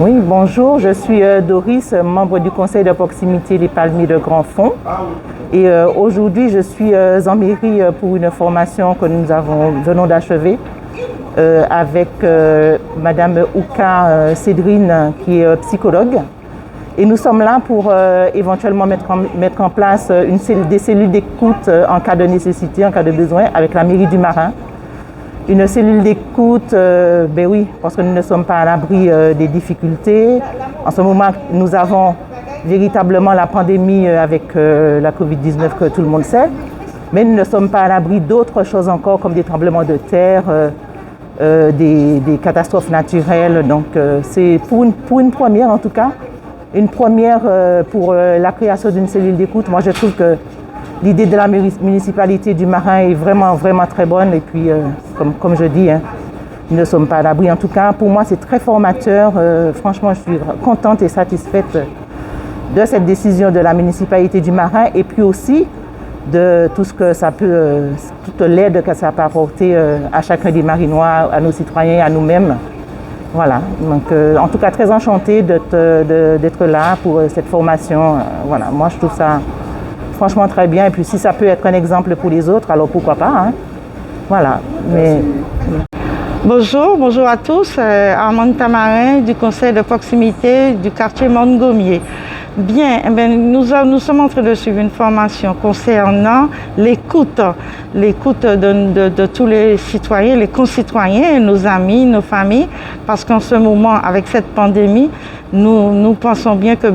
Oui, bonjour, je suis Doris, membre du conseil de proximité Les Palmiers de Grand Fond. Et aujourd'hui, je suis en mairie pour une formation que nous venons d'achever avec Madame Ouka Cédrine, qui est psychologue. Et nous sommes là pour éventuellement mettre en place des cellules d'écoute en cas de nécessité, en cas de besoin, avec la mairie du Marin. Une cellule d'écoute, ben oui, parce que nous ne sommes pas à l'abri des difficultés. En ce moment, nous avons véritablement la pandémie avec la Covid-19 que tout le monde sait, mais nous ne sommes pas à l'abri d'autres choses encore, comme des tremblements de terre, des catastrophes naturelles. Donc c'est pour une première en tout cas, une première pour la création d'une cellule d'écoute. Moi, je trouve que l'idée de la municipalité du Marin est vraiment, vraiment très bonne. Et puis, comme je dis, nous ne sommes pas à l'abri. En tout cas, pour moi, c'est très formateur. Franchement, je suis contente et satisfaite de cette décision de la municipalité du Marin. Et puis aussi de tout ce que ça peut, toute l'aide que ça peut apporter à chacun des Marinois, à nos citoyens, à nous-mêmes. Voilà. Donc, en tout cas, très enchantée d'être là pour cette formation. Voilà. Moi, je trouve ça franchement très bien. Et puis si ça peut être un exemple pour les autres, alors pourquoi pas, hein? Voilà. Mais... Bonjour à tous. Armande Tamarin du conseil de proximité du quartier Montgomier. Bien, nous sommes en train de suivre une formation concernant l'écoute de tous les citoyens, les concitoyens, nos amis, nos familles, parce qu'en ce moment, avec cette pandémie, nous pensons bien que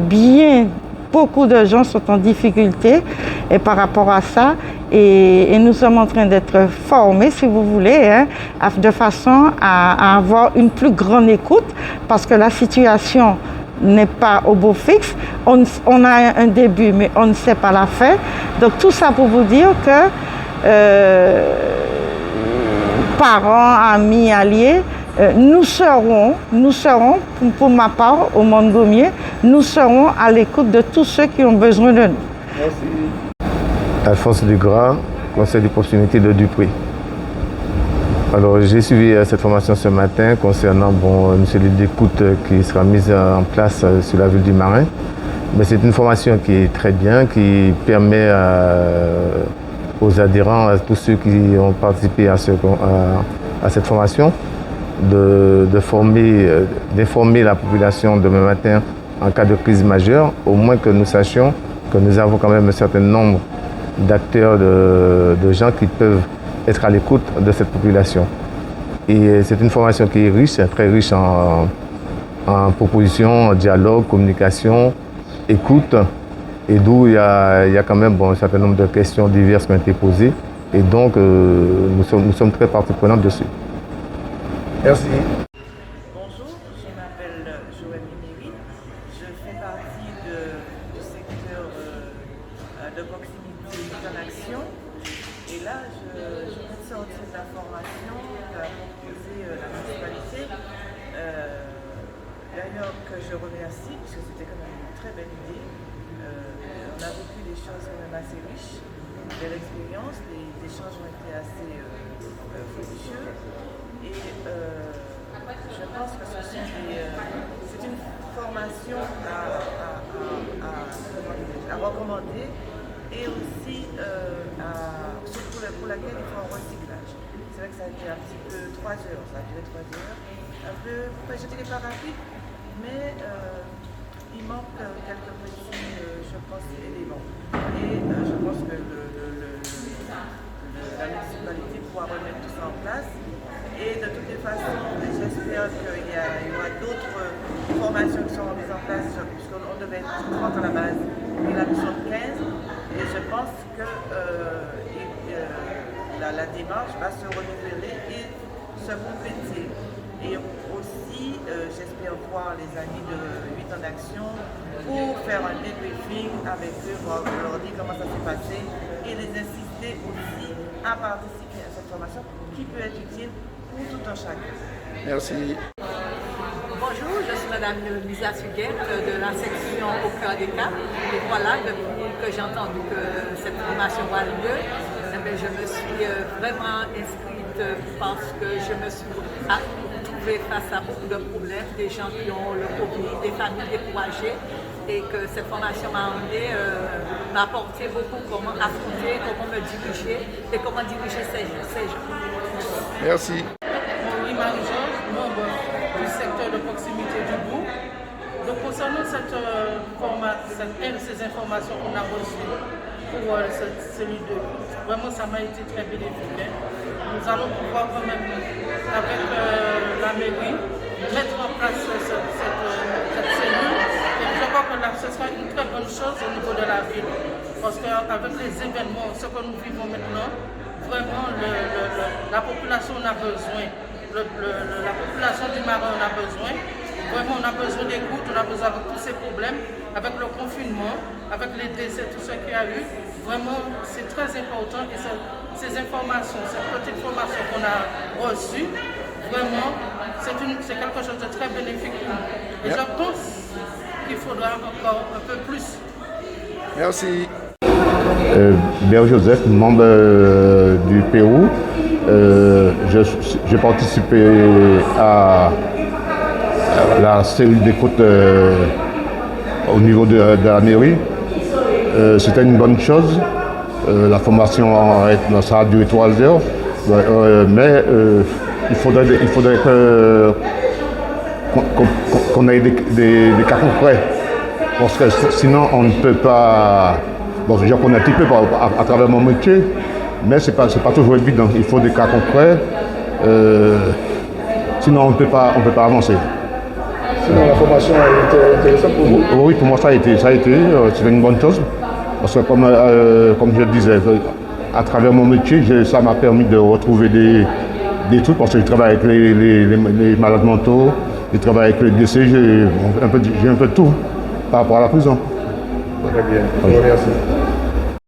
beaucoup de gens sont en difficulté et par rapport à ça, et nous sommes en train d'être formés, si vous voulez, hein, de façon à avoir une plus grande écoute, parce que la situation n'est pas au beau fixe. On a un début, mais on ne sait pas la fin. Donc tout ça pour vous dire que parents, amis, alliés, nous serons, pour ma part, au Montgomier, nous serons à l'écoute de tous ceux qui ont besoin de nous. Merci. Alphonse Dugras, conseil de proximité de Dupré. Alors, j'ai suivi cette formation ce matin concernant une cellule d'écoute qui sera mise en place sur la ville du Marin. Mais c'est une formation qui est très bien, qui permet aux adhérents, à tous ceux qui ont participé à cette formation, d'informer la population demain matin en cas de crise majeure, au moins que nous sachions que nous avons quand même un certain nombre d'acteurs, de gens qui peuvent être à l'écoute de cette population. Et c'est une formation qui est riche, très riche en propositions, en dialogue, communication, écoute, et d'où il y a quand même un certain nombre de questions diverses qui ont été posées. Et donc, nous sommes très partie prenante dessus. Merci. Bonjour, je m'appelle Joël Minéry. Je fais partie du secteur de proximité en action. Et là, je viens de sortir de la formation qu'a proposée la municipalité. D'ailleurs, que je remercie, parce que c'était quand même une très belle idée. On a vécu des choses quand même assez riches, de l'expérience, les échanges ont été assez fructueux. Et je pense que c'est une formation à recommander et aussi pour laquelle il faut un recyclage. C'est vrai que ça a été un petit peu 3 heures, ça a duré 3 heures. Je dirais pas rapide, mais il manque quelques petits, je pense, éléments. Et je pense que la municipalité pourra remettre tout ça en place. Et de toutes les façons, j'espère qu'il y aura d'autres formations qui seront mises en place, puisqu'on devait être 30 à la base, et là nous sommes 15. Et je pense que la démarche va se renouveler et se compléter. Et aussi, j'espère voir les amis de 8 en action pour faire un débriefing avec eux, pour leur dire comment ça s'est passé et les inciter aussi à participer à cette formation qui peut être utile pour tout un chacun. Merci. Bonjour, je suis Madame Lisa Suguette de la section Au cœur des cas. Et voilà, depuis que j'ai entendu que cette formation va lieu, je me suis vraiment inscrite parce que je me suis trouvé face à beaucoup de problèmes, des gens qui ont le Covid, des familles découragées, et que cette formation m'a amené, m'a apporté beaucoup comment affronter, comment me diriger et comment diriger ces gens. Merci. Marie-Georges, membre du secteur de proximité du bout. Donc concernant ces informations qu'on a reçues pour celui de vraiment ça m'a été très bénéfique. Hein. Nous allons pouvoir quand même avec la mairie mettre en place cette cellule et je crois que là, ce sera une très bonne chose au niveau de la ville parce qu'avec les événements, ce que nous vivons maintenant, vraiment la population en a besoin. La population du Marin en a besoin. Vraiment, on a besoin d'écoute, on a besoin avec tous ces problèmes, avec le confinement, avec les décès, tout ce qu'il y a eu. Vraiment, c'est très important et ces informations, cette petite formation qu'on a reçue, vraiment, c'est quelque chose de très bénéfique pour nous. Et je pense qu'il faudra encore un peu plus. Merci. Béo Joseph, membre du Pérou. J'ai participé à la cellule d'écoute au niveau de la mairie. C'était une bonne chose. La formation ça a duré 3 heures. Mais il faudrait qu'on ait des cas concrets. Parce que sinon on ne peut pas. Bon, je connais un petit peu à travers mon métier, mais c'est pas toujours évident. Il faut des cas concrets. Sinon on ne peut pas avancer. Sinon la formation a été intéressante pour vous? Oui, pour moi ça a été. C'est une bonne chose. Parce que comme je le disais, à travers mon métier, ça m'a permis de retrouver des trucs parce que je travaille avec les malades mentaux, je travaille avec les décès, j'ai un peu de tout par rapport à la prison. Très bien, je vous remercie.